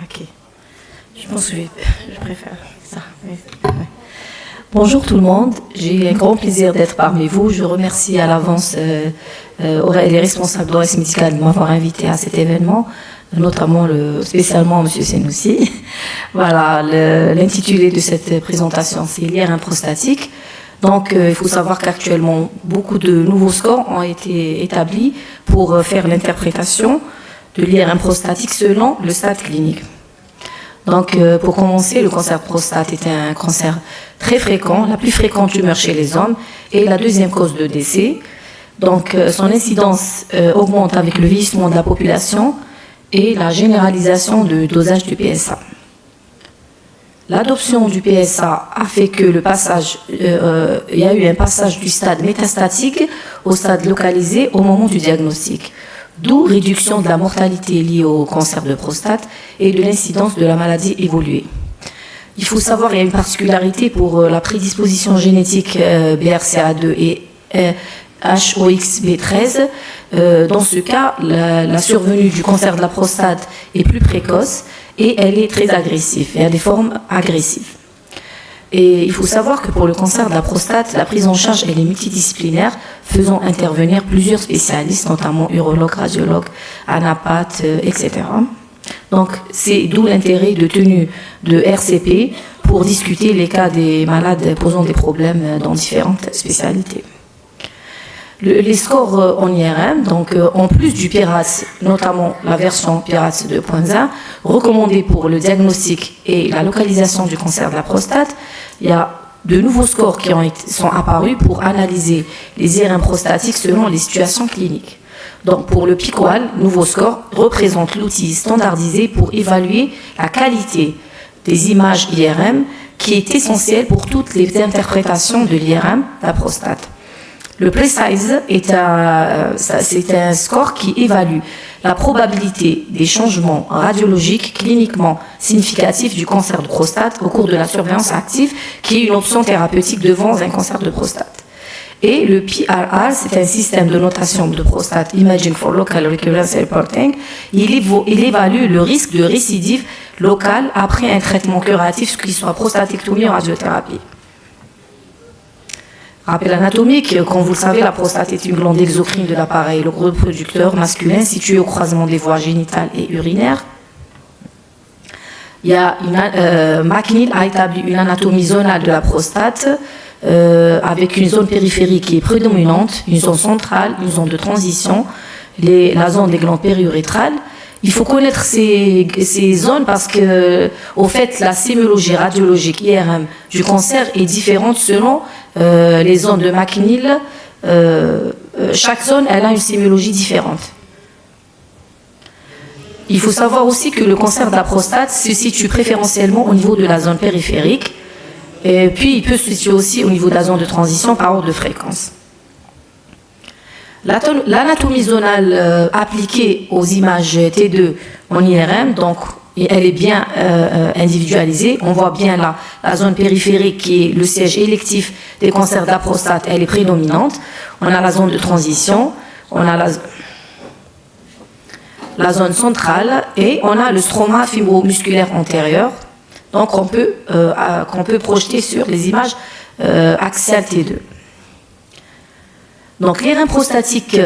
Ok. Je pense que je préfère ça. Oui. Bonjour tout le monde, j'ai un grand plaisir d'être parmi vous. Je remercie à l'avance les responsables d'OS Médical de m'avoir invité à cet événement, notamment spécialement M. Senoussi. Voilà, l'intitulé de cette présentation, c'est l'IRM prostatique. Donc, il faut savoir qu'actuellement, beaucoup de nouveaux scores ont été établis pour faire l'interprétation de l'IRM prostatique selon le stade clinique. Donc, pour commencer, le cancer de prostate est un cancer très fréquent, la plus fréquente tumeur chez les hommes et la deuxième cause de décès. Donc, son incidence augmente avec le vieillissement de la population et la généralisation du dosage du PSA. L'adoption du PSA a fait que il y a eu un passage du stade métastatique au stade localisé au moment du diagnostic, d'où réduction de la mortalité liée au cancer de prostate et de l'incidence de la maladie évoluée. Il faut savoir qu'il y a une particularité pour la prédisposition génétique BRCA2 et HOXB13. Dans ce cas, la survenue du cancer de la prostate est plus précoce et elle est très agressive. Il y a des formes agressives. Et il faut savoir que pour le cancer de la prostate, la prise en charge elle est multidisciplinaire, faisant intervenir plusieurs spécialistes, notamment urologues, radiologues, anapathes, etc. Donc, c'est d'où l'intérêt de tenue de RCP pour discuter les cas des malades posant des problèmes dans différentes spécialités. Les scores en IRM, donc en plus du PIRAS, notamment la version PIRAS 2.1, recommandée pour le diagnostic et la localisation du cancer de la prostate, il y a de nouveaux scores qui sont apparus pour analyser les IRM prostatiques selon les situations cliniques. Donc pour le PICOAL, nouveau score représente l'outil standardisé pour évaluer la qualité des images IRM qui est essentiel pour toutes les interprétations de l'IRM de la prostate. Le PRECISE c'est un score qui évalue la probabilité des changements radiologiques cliniquement significatifs du cancer de prostate au cours de la surveillance active, qui est une option thérapeutique devant un cancer de prostate. Et le PRR, c'est un système de notation de prostate, Imaging for Local Recurrence Reporting. Il évalue le risque de récidive locale après un traitement curatif, qu'il soit prostatectomie ou radiothérapie. Rappel anatomique, comme vous le savez, la prostate est une glande exocrine de l'appareil, le reproducteur masculin situé au croisement des voies génitales et urinaires. McNeil a établi une anatomie zonale de la prostate avec une zone périphérique qui est prédominante, une zone centrale, une zone de transition, la zone des glandes périurétrales. Il faut connaître ces zones parce que, au fait, la sémiologie radiologique IRM du cancer est différente selon les zones de McNeil. Chaque zone, elle a une sémiologie différente. Il faut savoir aussi que le cancer de la prostate se situe préférentiellement au niveau de la zone périphérique, et puis il peut se situer aussi au niveau de la zone de transition par ordre de fréquence. L'anatomie zonale appliquée aux images T2 en IRM, donc elle est bien individualisée. On voit bien là la zone périphérique qui est le siège électif des cancers de la prostate, elle est prédominante. On a la zone de transition, on a la zone centrale et on a le stroma fibromusculaire antérieur, donc qu'on peut projeter sur les images axiales T2. Donc l'IRM prostatique,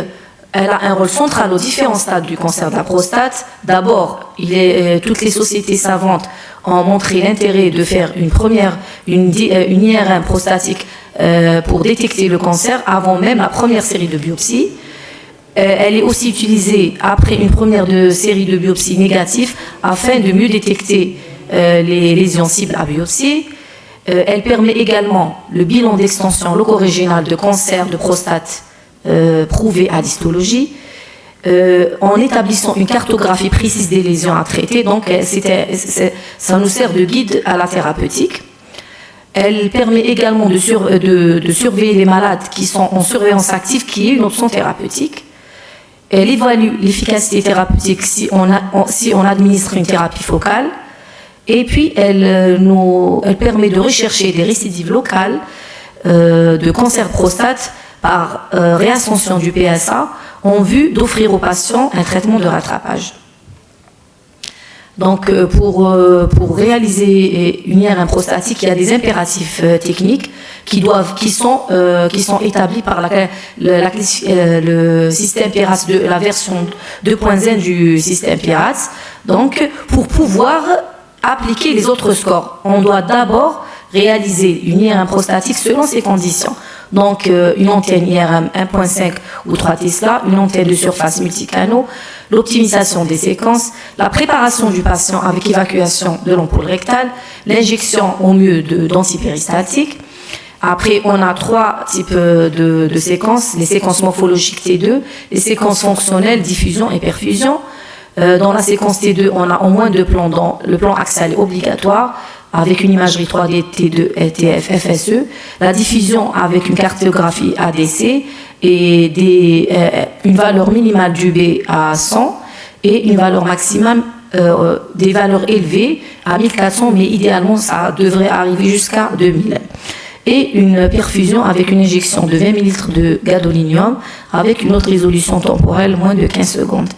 elle a un rôle central aux différents stades du cancer de la prostate. D'abord, toutes les sociétés savantes ont montré l'intérêt de faire une IRM prostatique pour détecter le cancer avant même la première série de biopsies. Elle est aussi utilisée après une première série de biopsies négatives afin de mieux détecter les lésions cibles à biopsie. Elle permet également le bilan d'extension locorégionale de cancer de prostate prouvé à l'histologie en établissant une cartographie précise des lésions à traiter. Donc, ça nous sert de guide à la thérapeutique. Elle permet également de surveiller les malades qui sont en surveillance active, qui est une option thérapeutique. Elle évalue l'efficacité thérapeutique si on administre une thérapie focale. Et puis, elle permet de rechercher des récidives locales de cancer de prostate par réascension du PSA en vue d'offrir aux patients un traitement de rattrapage. Donc, pour réaliser une IRM prostatique, il y a des impératifs techniques qui sont établis par le système PIRATS, la version 2.0 du système PIRATS. Donc, pour pouvoir appliquer les autres scores, on doit d'abord réaliser une IRM prostatique selon ces conditions. Donc, une antenne IRM 1.5 ou 3 Tesla, une antenne de surface multicanaux, l'optimisation des séquences, la préparation du patient avec évacuation de l'ampoule rectale, l'injection au mieux d'antipéristatique. Après, on a 3 types de séquences, les séquences morphologiques T2, les séquences fonctionnelles, diffusion et perfusion. Dans la séquence T2, on a au moins 2 plans. Dans le plan axial obligatoire, avec une imagerie 3D T2 LTF FSE, la diffusion avec une cartographie ADC et une valeur minimale du B à 100 et une valeur maximale des valeurs élevées à 1400, mais idéalement ça devrait arriver jusqu'à 2000. Et une perfusion avec une injection de 20 ml de gadolinium avec une haute résolution temporelle moins de 15 secondes.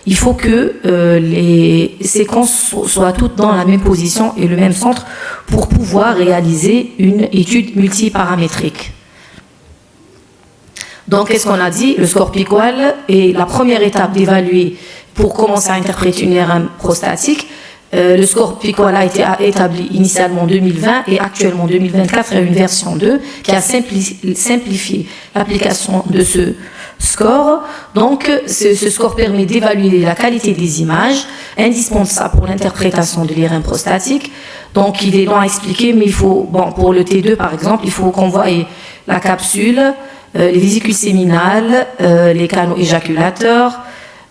Il faut que les séquences soient toutes dans la même position et le même centre pour pouvoir réaliser une étude multiparamétrique. Donc, qu'est-ce qu'on a dit? Le score PICOAL est la première étape d'évaluer pour commencer à interpréter une IRM prostatique. Le score PICOAL a été établi initialement en 2020 et actuellement en 2024, il y a une version 2 qui a simplifié l'application de ce score. Donc, ce score permet d'évaluer la qualité des images, indispensable pour l'interprétation de l'IRM prostatique. Donc, il est long à expliquer, mais il faut, pour le T2 par exemple, il faut qu'on voie la capsule, les vésicules séminales, les canaux éjaculateurs,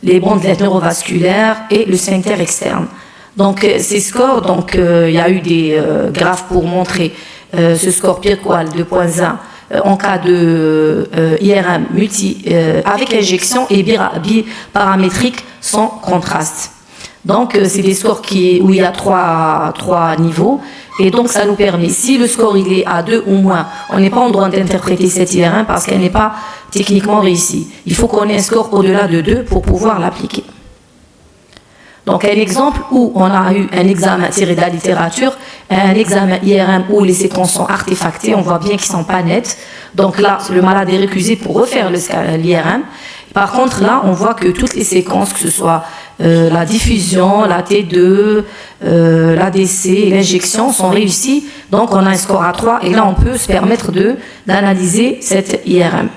les bandelettes neurovasculaires et le sphincter externe. Donc, ces scores, il y a eu des graphes pour montrer ce score PICOAL 2.1 en cas de IRM avec injection et biparamétrique sans contraste. Donc, c'est des scores où il y a trois niveaux. Et donc, ça nous permet, si le score il est à 2 ou moins, on n'est pas en droit d'interpréter cette IRM parce qu'elle n'est pas techniquement réussie. Il faut qu'on ait un score au-delà de 2 pour pouvoir l'appliquer. Donc, un exemple où on a eu un examen tiré de la littérature, un examen IRM où les séquences sont artefactées, on voit bien qu'ils ne sont pas nettes. Donc là, le malade est récusé pour refaire l'IRM. Par contre, là, on voit que toutes les séquences, que ce soit la diffusion, la T2, l'ADC et l'injection, sont réussies. Donc, on a un score à 3 et là, on peut se permettre d'analyser cette IRM.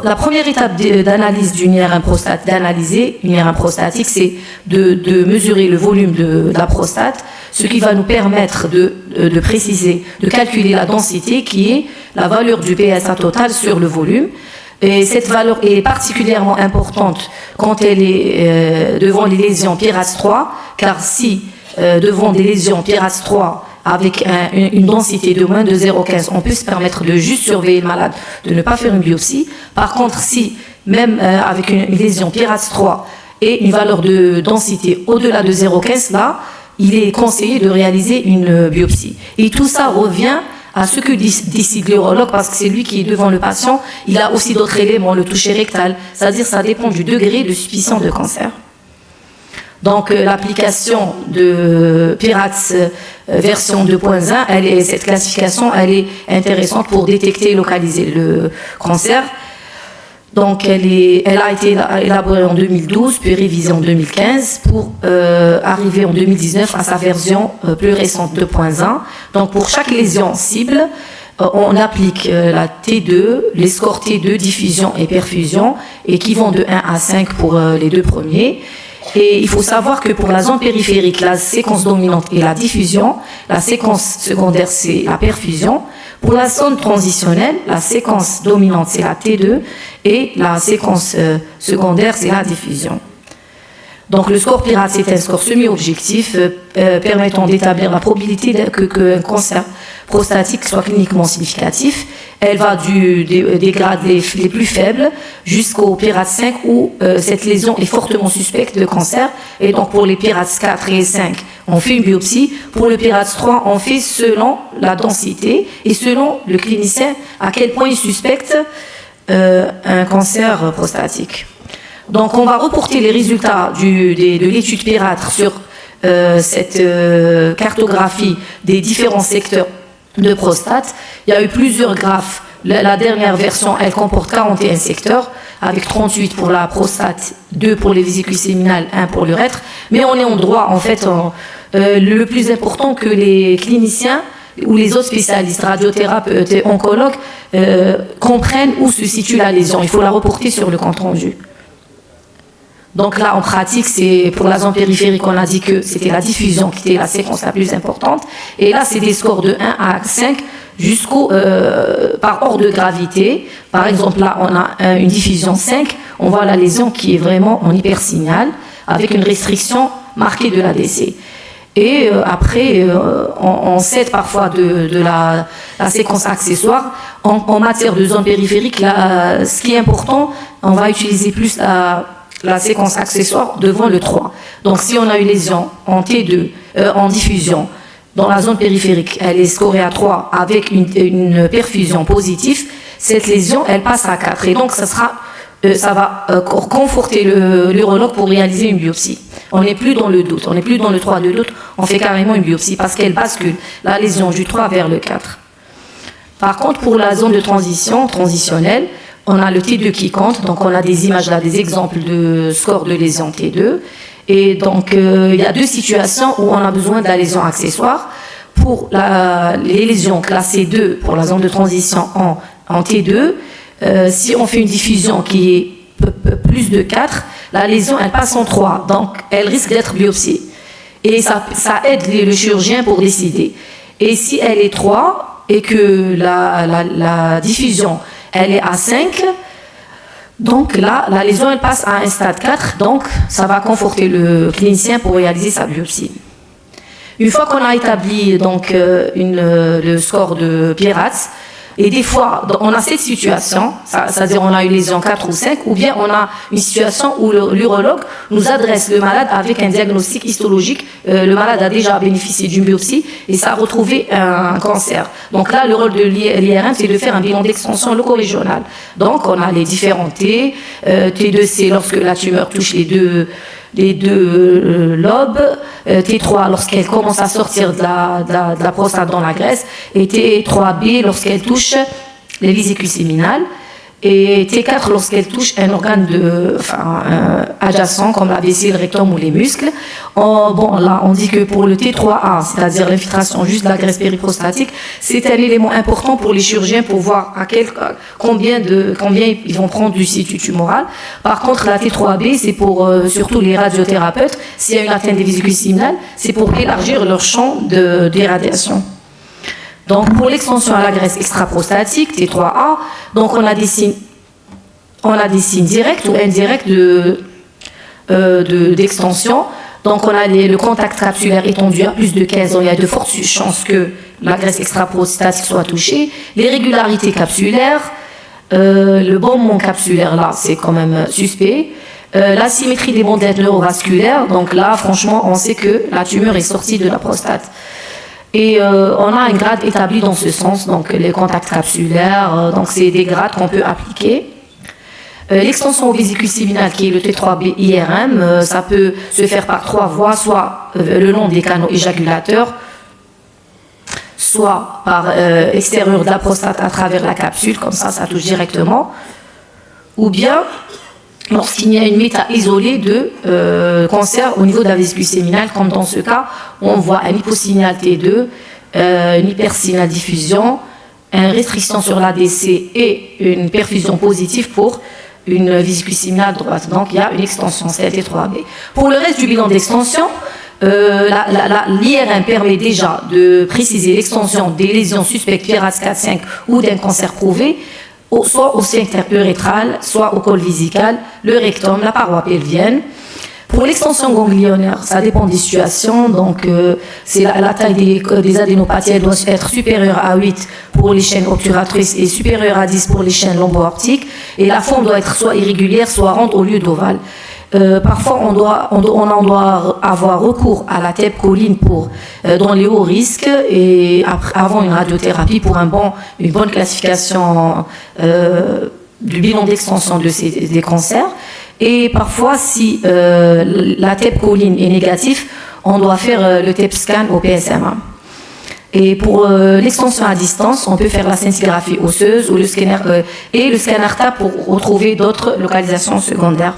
La première étape d'analyse d'une IRM prostatique, d'analyser une IRM prostatique, c'est de mesurer le volume de la prostate, ce qui va nous permettre de préciser, de calculer la densité qui est la valeur du PSA total sur le volume. Et cette valeur est particulièrement importante quand elle est devant les lésions PIRATS 3, car si devant des lésions PIRATS 3 avec une densité de moins de 0,15, on peut se permettre de juste surveiller le malade, de ne pas faire une biopsie. Par contre, si même avec une lésion PIRATS 3 et une valeur de densité au-delà de 0,15, là, il est conseillé de réaliser une biopsie. Et tout ça revient à ce que décide l'urologue, parce que c'est lui qui est devant le patient. Il a aussi d'autres éléments, le toucher rectal, c'est-à-dire ça dépend du degré de suspicion de cancer. Donc, l'application de PIRATS version 2.1, cette classification, elle est intéressante pour détecter et localiser le cancer. Donc, elle a été élaborée en 2012, puis révisée en 2015 pour arriver en 2019 à sa version plus récente 2.1. Donc, pour chaque lésion cible, on applique la T2, les scores T2, diffusion et perfusion, et qui vont de 1 à 5 pour les 2 premiers. Et il faut savoir que pour la zone périphérique, la séquence dominante est la diffusion, la séquence secondaire c'est la perfusion. Pour la zone transitionnelle, la séquence dominante c'est la T2 et la séquence secondaire c'est la diffusion. Donc le score PIRATS c'est un score semi-objectif permettant d'établir la probabilité qu'un cancer prostatique soit cliniquement significatif. Elle va des grades les plus faibles jusqu'au PIRATS 5 où cette lésion est fortement suspecte de cancer. Et donc pour les PIRATS 4 et 5, on fait une biopsie. Pour le PIRATS 3, on fait selon la densité et selon le clinicien à quel point il suspecte un cancer prostatique. Donc, on va reporter les résultats de l'étude Piratre sur cette cartographie des différents secteurs de prostate. Il y a eu plusieurs graphes. La dernière version, elle comporte 41 secteurs, avec 38 pour la prostate, 2 pour les vésicules séminales, 1 pour l'urètre. Mais on est en droit, en fait, le plus important que les cliniciens ou les autres spécialistes, radiothérapeutes et oncologues, comprennent où se situe la lésion. Il faut la reporter sur le compte rendu. Donc là, en pratique, c'est pour la zone périphérique, on a dit que c'était la diffusion qui était la séquence la plus importante. Et là, c'est des scores de 1 à 5 jusqu'au par ordre de gravité. Par exemple, là, on a une diffusion 5. On voit la lésion qui est vraiment en hypersignal avec une restriction marquée de l'ADC. Et après, on cède parfois de la séquence accessoire. En matière de zone périphérique, là, ce qui est important, on va utiliser plus la séquence accessoire devant le 3. Donc, si on a une lésion en T2, en diffusion, dans la zone périphérique, elle est scorée à 3 avec une perfusion positive, cette lésion, elle passe à 4. Et donc, ça va conforter l'urologue pour réaliser une biopsie. On n'est plus dans le doute, on n'est plus dans le 3 de doute, on fait carrément une biopsie parce qu'elle bascule la lésion du 3 vers le 4. Par contre, pour la zone de transition, transitionnelle, on a le T2 qui compte, donc on a des images là, des exemples de score de lésion T2. Et donc, il y a deux situations où on a besoin de la lésion accessoire. Pour les lésions classées 2, pour la zone de transition en T2, si on fait une diffusion qui est plus de 4, la lésion, elle passe en 3, donc elle risque d'être biopsiée. Et ça aide le chirurgien pour décider. Et si elle est 3 et que la diffusion, elle est à 5, donc là, la lésion, elle passe à un stade 4, donc ça va conforter le clinicien pour réaliser sa biopsie. Une fois qu'on a établi donc, le score de Pieratz, et des fois, on a cette situation, c'est-à-dire on a une lésion 4 ou 5, ou bien on a une situation où l'urologue nous adresse le malade avec un diagnostic histologique. Le malade a déjà bénéficié d'une biopsie et ça a retrouvé un cancer. Donc là, le rôle de l'IRM, c'est de faire un bilan d'extension loco-régional. Donc on a les différents T. T2, c'est lorsque la tumeur touche les deux lobes, T3 lorsqu'elle commence à sortir de la prostate dans la graisse, et T3B lorsqu'elle touche les vésicules séminales, et T4 lorsqu'elle touche un organe adjacent comme la vessie, le rectum ou les muscles. Bon, là, on dit que pour le T3A, c'est-à-dire l'infiltration juste de la graisse périprostatique, c'est un élément important pour les chirurgiens pour voir combien ils vont prendre du situ tumoral. Par contre, la T3B, c'est pour surtout les radiothérapeutes. S'il y a une atteinte des vésicules séminales, c'est pour élargir leur champ d'irradiation. Donc, pour l'extension à la graisse extraprostatique, T3A, donc on a des signes directs ou indirects d'extension. Donc, on a le contact capsulaire étendu à plus de 15 ans. Il y a de fortes chances que la graisse extraprostatique soit touchée. Les régularités capsulaires, le bombement capsulaire, là, c'est quand même suspect. L'asymétrie des bandelettes neurovasculaires, donc là, franchement, on sait que la tumeur est sortie de la prostate. Et on a un grade établi dans ce sens, donc les contacts capsulaires, donc c'est des grades qu'on peut appliquer. L'extension aux vésicules séminales, qui est le T3B IRM, ça peut se faire par 3 voies, soit le long des canaux éjaculateurs, soit par extérieur de la prostate à travers la capsule, comme ça touche directement, ou bien lorsqu'il y a une méta isolée de cancer au niveau de la vésicule séminale, comme dans ce cas, on voit un hyposignal T2, une hypersignal diffusion, une restriction sur l'ADC et une perfusion positive pour une vésicule séminale droite. Donc il y a une extension, c'est T3B. Pour le reste du bilan d'extension, l'IRM permet déjà de préciser l'extension des lésions suspectes Pieratz 4-5 ou d'un cancer prouvé, soit au sphincter urétral, soit au col vésical, le rectum, la paroi pelvienne. Pour l'extension ganglionnaire, ça dépend des situations. Donc, c'est la taille des adénopathies doit être supérieure à 8 pour les chaînes obturatrices et supérieure à 10 pour les chaînes lombo-optiques. Et la forme doit être soit irrégulière, soit ronde au lieu d'ovale. Parfois, on doit avoir recours à la TEP choline dans les hauts risques et avant une radiothérapie pour une bonne classification du bilan d'extension des cancers. Et parfois, si la TEP choline est négative, on doit faire le TEP scan au PSMA. Et pour l'extension à distance, on peut faire la scintigraphie osseuse ou le scanner TAP pour retrouver d'autres localisations secondaires.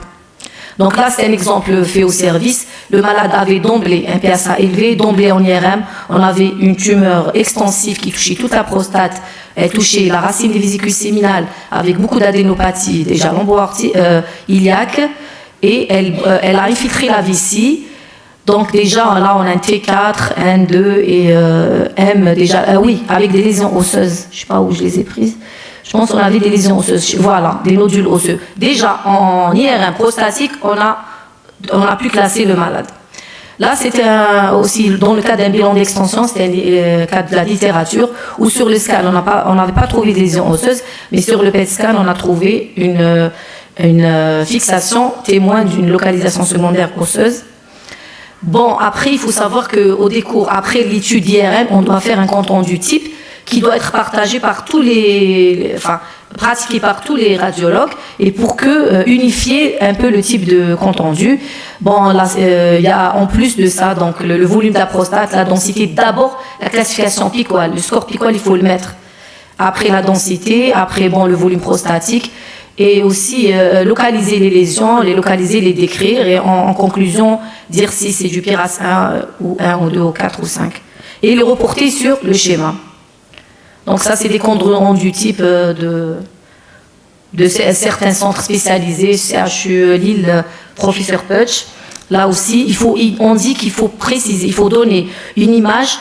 Donc là, c'est un exemple fait au service. Le malade avait d'emblée un PSA élevé, d'emblée en IRM. On avait une tumeur extensive qui touchait toute la prostate. Elle touchait la racine des vésicules séminales avec beaucoup d'adénopathie, déjà lombo-iliaque. Et elle a infiltré la vessie. Donc déjà, là, on a un T4, N2 et M, déjà, oui, avec des lésions osseuses. Je ne sais pas où je les ai prises. Je pense qu'on avait des lésions osseuses. Voilà, des nodules osseux. Déjà, en IRM prostatique, on a pu classer le malade. Là, c'était aussi, dans le cas d'un bilan d'extension, c'était un cas de la littérature, où sur le scan, on n'avait pas trouvé de lésions osseuses, mais sur le PET scan, on a trouvé une fixation témoin d'une localisation secondaire osseuse. Bon, après, il faut savoir qu'au décours, après l'étude d'IRM, on doit faire un compte rendu type qui doit être partagé par pratiqué par tous les radiologues, et pour unifier un peu le type de compte rendu. Bon, là, il y a en plus de ça, donc le volume de la prostate, la densité, d'abord la classification picoile. Le score picoile, il faut le mettre. Après la densité, après le volume prostatique, et aussi localiser les lésions, les localiser, les décrire, et en conclusion, dire si c'est du PIRAS 1 ou 1 ou 2 ou 4 ou 5. Et les reporter sur le schéma. Donc ça, c'est des comptes rendus type de certains centres spécialisés, CHU Lille, Professeur Putsch. Là aussi, on dit qu'il faut préciser, il faut donner une image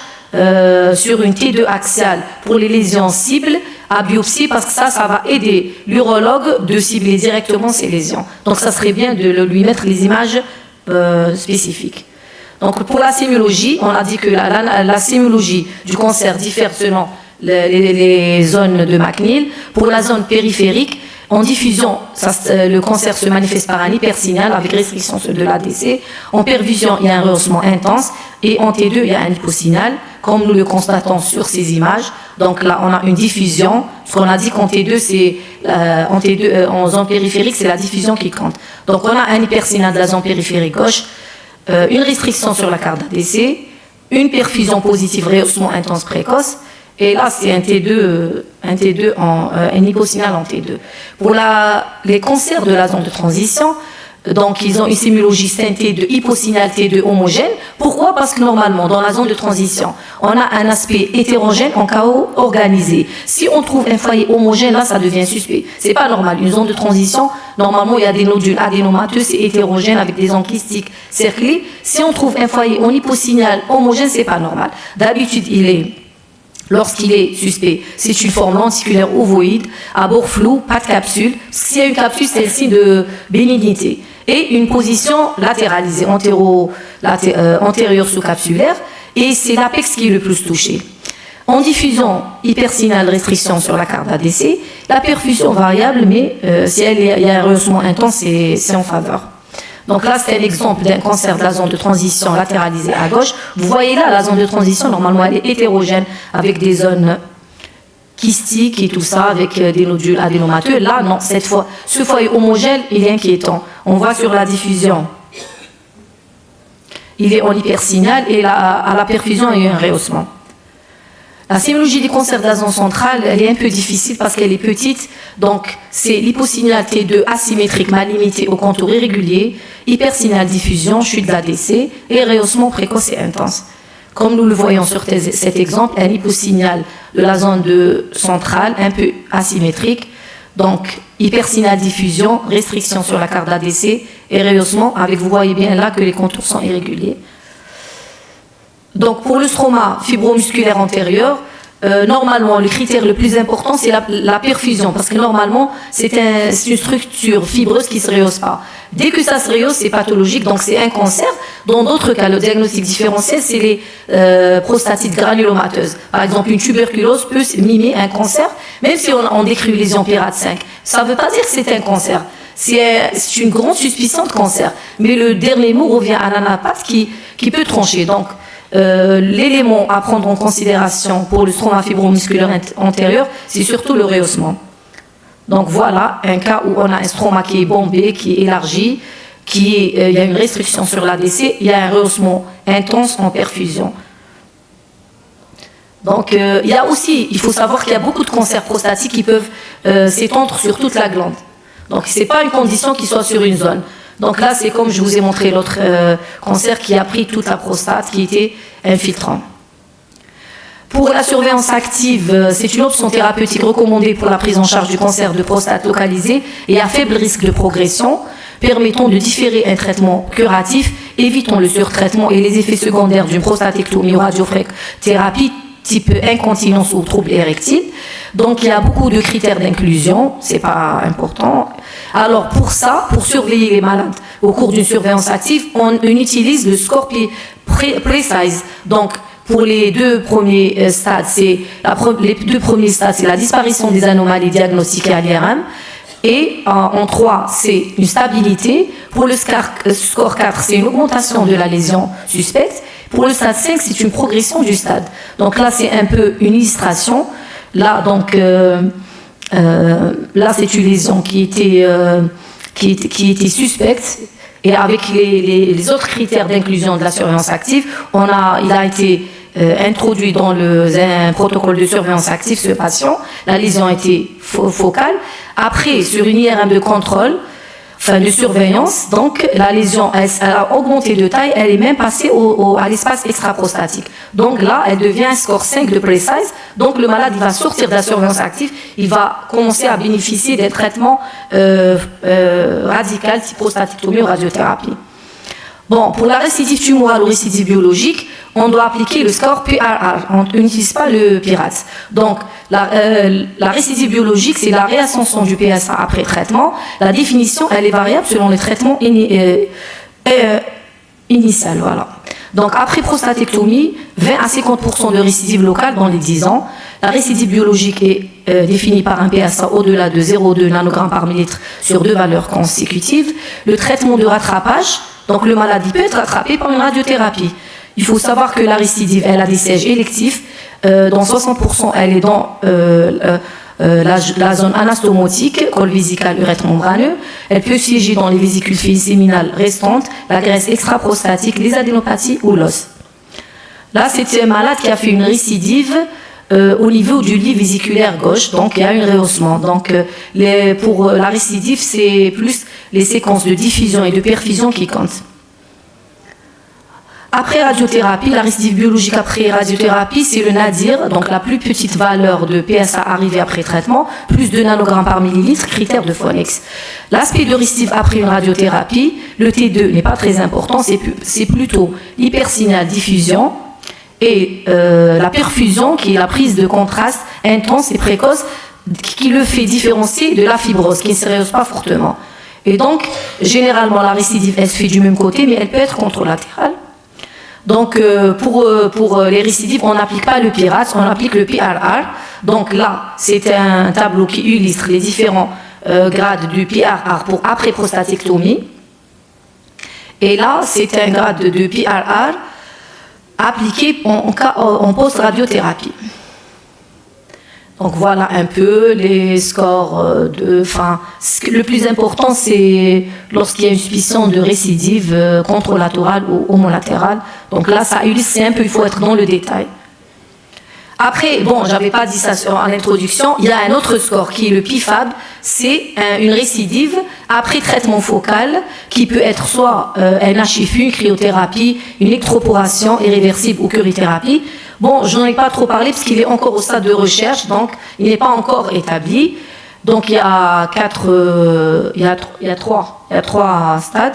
sur une T2 axiale pour les lésions cibles à biopsie, parce que ça va aider l'urologue de cibler directement ces lésions. Donc ça serait bien de lui mettre les images spécifiques. Donc pour la sémiologie, on a dit que la sémiologie du cancer diffère selon les zones de McNeil. Pour la zone périphérique, en diffusion, le cancer se manifeste par un hypersignal avec restriction de l'ADC. En perfusion, il y a un rehaussement intense. Et en T2, il y a un hyposignal, comme nous le constatons sur ces images. Donc là, on a une diffusion. Ce qu'on a dit qu'en T2, en zone périphérique, c'est la diffusion qui compte. Donc on a un hypersignal de la zone périphérique gauche, une restriction sur la carte d'ADC, une perfusion positive, rehaussement intense précoce. Et là, c'est un T2 un hyposignal en T2. Pour les cancers de la zone de transition, donc ils ont une sémiologie scintée de hyposignal T2 homogène. Pourquoi? Parce que normalement, dans la zone de transition, on a un aspect hétérogène en chaos organisé. Si on trouve un foyer homogène, là, ça devient suspect. C'est pas normal. Une zone de transition, normalement, il y a des nodules adénomateux, c'est hétérogène avec des ondes kystiques cerclées. Si on trouve un foyer en hyposignal homogène, c'est pas normal. D'habitude, lorsqu'il est suspect, c'est une forme lenticulaire ovoïde, à bord flou, pas de capsule. S'il y a une capsule, c'est le signe de bénignité. Et une position latéralisée, antérieure sous-capsulaire, et c'est l'apex qui est le plus touché. En diffusion, hypersignal, restriction sur la carte d'ADC, la perfusion variable, mais si il y a un rehaussement intense, c'est en faveur. Donc là, c'est un exemple d'un cancer de la zone de transition latéralisée à gauche. Vous voyez là, la zone de transition, normalement, elle est hétérogène avec des zones kystiques et tout ça, avec des nodules adénomateux. Là, non, cette fois, ce foyer homogène, il est inquiétant. On voit sur la diffusion, il est en hypersignal, et là, à la perfusion, il y a eu un rehaussement. La sémiologie des cancers de la zone centrale, elle est un peu difficile parce qu'elle est petite. Donc, c'est l'hyposignal T2 asymétrique mal limité au contour irrégulier, hypersignal diffusion, chute de l'ADC et rehaussement précoce et intense. Comme nous le voyons sur cet exemple, un hyposignal de la zone centrale, un peu asymétrique. Donc, hypersignal diffusion, restriction sur la carte d'ADC et rehaussement, avec, vous voyez bien là que les contours sont irréguliers. Donc, pour le stroma fibromusculaire antérieur, normalement, le critère le plus important, c'est la perfusion, parce que normalement, c'est une structure fibreuse qui ne se rehausse pas. Dès que ça se rehausse, c'est pathologique, donc c'est un cancer. Dans d'autres cas, le diagnostic différentiel, c'est les prostatites granulomateuses. Par exemple, une tuberculose peut mimer un cancer, même si on décrit une lésion PIRAT 5. Ça ne veut pas dire que c'est un cancer. C'est une grande suspicion de cancer. Mais le dernier mot revient à l'anapathe qui peut trancher. Donc, l'élément à prendre en considération pour le stroma fibromusculaire antérieur, c'est surtout le rehaussement. Donc voilà un cas où on a un stroma qui est bombé, qui est élargi, il y a une restriction sur l'ADC, il y a un rehaussement intense en perfusion. Donc il faut savoir qu'il y a beaucoup de cancers prostatiques qui peuvent s'étendre sur toute la glande. Donc ce n'est pas une condition qui soit sur une zone. Donc là, c'est comme je vous ai montré l'autre cancer qui a pris toute la prostate, qui était infiltrant. Pour la surveillance active, c'est une option thérapeutique recommandée pour la prise en charge du cancer de prostate localisé et à faible risque de progression, permettant de différer un traitement curatif, évitant le surtraitement et les effets secondaires d'une prostatectomie ou radiothérapie type incontinence ou trouble érectile. Donc il y a beaucoup de critères d'inclusion, c'est pas important. Alors pour ça, pour surveiller les malades au cours d'une surveillance active, on utilise le score PRECISE. Donc pour les deux premiers stades, c'est la disparition des anomalies diagnostiquées à l'IRM. Et en 3, c'est une stabilité. Pour le score 4, c'est une augmentation de la lésion suspecte. Pour le stade 5, c'est une progression du stade. Donc là, c'est un peu une illustration. Là, là, c'est une lésion qui était suspecte. Et avec les autres critères d'inclusion de la surveillance active, il a été introduit dans un protocole de surveillance active ce patient. La lésion a été focale. Après, sur une IRM de contrôle, de surveillance, donc la lésion elle a augmenté de taille, elle est même passée à l'espace extra-prostatique. Donc là, elle devient un score 5 de PRECISE. Donc le malade il va sortir de la surveillance active, il va commencer à bénéficier des traitements radicaux type prostatectomie ou radiothérapie. Bon, pour la récidive tumorale ou récidive biologique, on doit appliquer le score PRR. On n'utilise pas le PIRATS. Donc, la récidive biologique, c'est la réascension du PSA après traitement. La définition, elle est variable selon le traitement initial. Voilà. Donc, après prostatectomie, 20 à 50% de récidive locale dans les 10 ans. La récidive biologique est définie par un PSA au-delà de 0,2 nanogrammes par millilitre sur 2 valeurs consécutives. Le traitement de rattrapage, donc le malade peut être rattrapé par une radiothérapie. Il faut savoir que la récidive, elle a des sièges électifs. Dans 60%, elle est dans la zone anastomotique, col vésical, urètre membraneux. Elle peut siéger dans les vésicules séminales restantes, la graisse extra-prostatique, les adénopathies ou l'os. Là, c'est un malade qui a fait une récidive au niveau du lit vésiculaire gauche, donc il y a un rehaussement. Donc pour la récidive, c'est plus les séquences de diffusion et de perfusion qui comptent. Après radiothérapie, la récidive biologique après radiothérapie, c'est le nadir, donc la plus petite valeur de PSA arrivée après traitement, plus de nanogrammes par millilitre, critère de Phonex. L'aspect de récidive après une radiothérapie, le T2 n'est pas très important, c'est plutôt l'hypersignal diffusion et la perfusion qui est la prise de contraste intense et précoce qui le fait différencier de la fibrose qui ne se rehausse pas fortement. Et donc, généralement, la récidive, elle se fait du même côté, mais elle peut être contralatérale. Donc, pour les récidives, on n'applique pas le PIRATS, on applique le PRR. Donc là, c'est un tableau qui illustre les différents grades du PRR pour après prostatectomie. Et là, c'est un grade de PRR appliqué en post-radiothérapie. Donc voilà un peu les scores le plus important, c'est lorsqu'il y a une suspicion de récidive contralatérale ou homolatérale. Donc là, ça illustre un peu, il faut être dans le détail. Après, bon, j'avais pas dit ça en introduction, il y a un autre score qui est le PIFAB, c'est une récidive après traitement focal qui peut être soit un HFU, une cryothérapie, une électroporation irréversible ou curithérapie. Bon, je n'en ai pas trop parlé parce qu'il est encore au stade de recherche, donc il n'est pas encore établi. Donc il y a trois stades.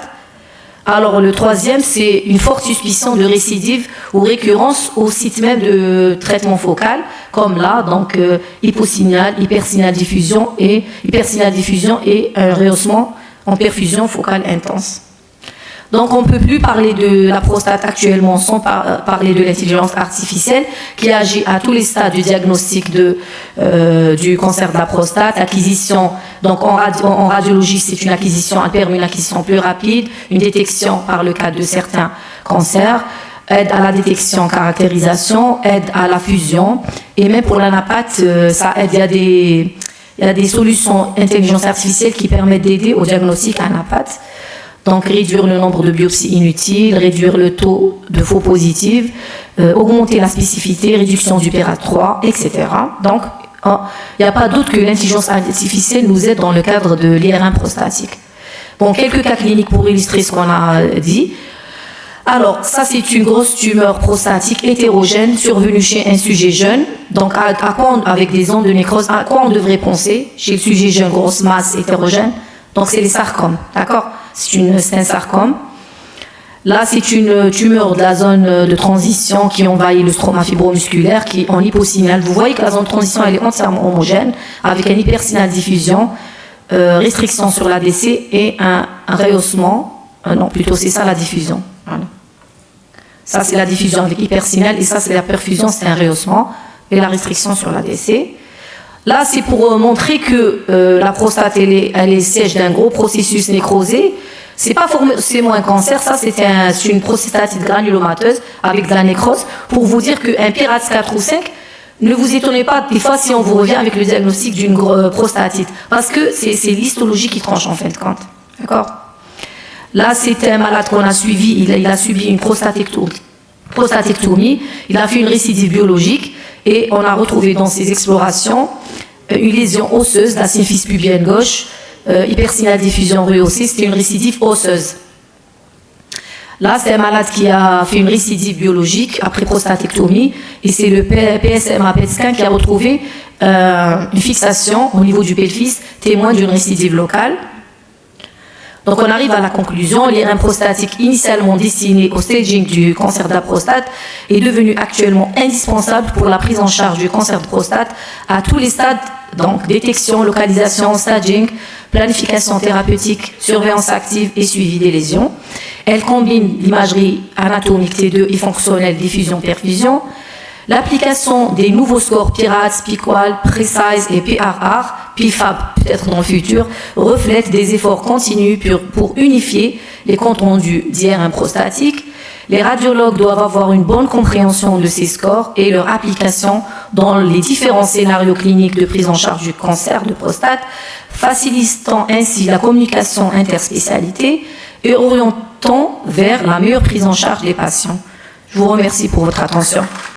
Alors le troisième, c'est une forte suspicion de récidive ou récurrence au site même de traitement focal, comme là, donc hyposignal, hypersignal diffusion et un rehaussement en perfusion focale intense. Donc on ne peut plus parler de la prostate actuellement sans parler de l'intelligence artificielle qui agit à tous les stades du diagnostic du cancer de la prostate, acquisition, donc en radiologie c'est une acquisition, elle permet une acquisition plus rapide, une détection par le cas de certains cancers, aide à la détection, caractérisation, aide à la fusion et même pour l'anapathe, ça aide, il Il y a des solutions intelligence artificielle qui permettent d'aider au diagnostic à NAPAT. Donc, réduire le nombre de biopsies inutiles, réduire le taux de faux positifs, augmenter la spécificité, réduction du PRA3, etc. Donc, il n'y a pas doute que l'intelligence artificielle nous aide dans le cadre de l'IRM prostatique. Bon, quelques cas cliniques pour illustrer ce qu'on a dit. Alors, ça, c'est une grosse tumeur prostatique hétérogène survenue chez un sujet jeune. Donc, à quoi avec des ondes de nécrose, à quoi on devrait penser chez le sujet jeune, grosse masse hétérogène? Donc, c'est les sarcomes, d'accord? C'est un sarcome. Là, c'est une tumeur de la zone de transition qui envahit le stroma fibromusculaire, qui est en hyposignal. Vous voyez que la zone de transition, elle est entièrement homogène, avec un hypersignal diffusion, restriction sur l'ADC et un rehaussement. Non, plutôt, c'est ça la diffusion. Voilà. Ça, c'est la diffusion avec hypersignal, et ça, c'est la perfusion, c'est un rehaussement, et la restriction sur l'ADC. Là, c'est pour montrer que la prostate, elle est siège d'un gros processus nécrosé. C'est pas forcément un cancer, ça, c'est une prostatite granulomateuse avec de la nécrose. Pour vous dire qu'un PIRADS 4 ou 5, ne vous étonnez pas des fois si on vous revient avec le diagnostic d'une prostatite, parce que c'est l'histologie qui tranche en fin de compte. D'accord? Là, c'est un malade qu'on a suivi, il a subi une prostatectomie, il a fait une récidive biologique et on a retrouvé dans ses explorations une lésion osseuse, la symphyse pubienne gauche, hypersignal diffusion rehaussée, c'était une récidive osseuse. Là, c'est un malade qui a fait une récidive biologique après prostatectomie et c'est le PSMA PET-scan qui a retrouvé une fixation au niveau du pelvis, témoin d'une récidive locale. Donc on arrive à la conclusion, l'IRM prostatique initialement destiné au staging du cancer de la prostate est devenu actuellement indispensable pour la prise en charge du cancer de prostate à tous les stades, donc détection, localisation, staging, planification thérapeutique, surveillance active et suivi des lésions. Elle combine l'imagerie anatomique T2 et fonctionnelle diffusion-perfusion, l'application des nouveaux scores PIRADS, PIQUAL, PRECISE et PRR, PIFAB peut-être dans le futur, reflète des efforts continus pour unifier les comptes rendus d'IRM prostatique. Les radiologues doivent avoir une bonne compréhension de ces scores et leur application dans les différents scénarios cliniques de prise en charge du cancer de prostate, facilitant ainsi la communication interspécialité et orientant vers la meilleure prise en charge des patients. Je vous remercie pour votre attention.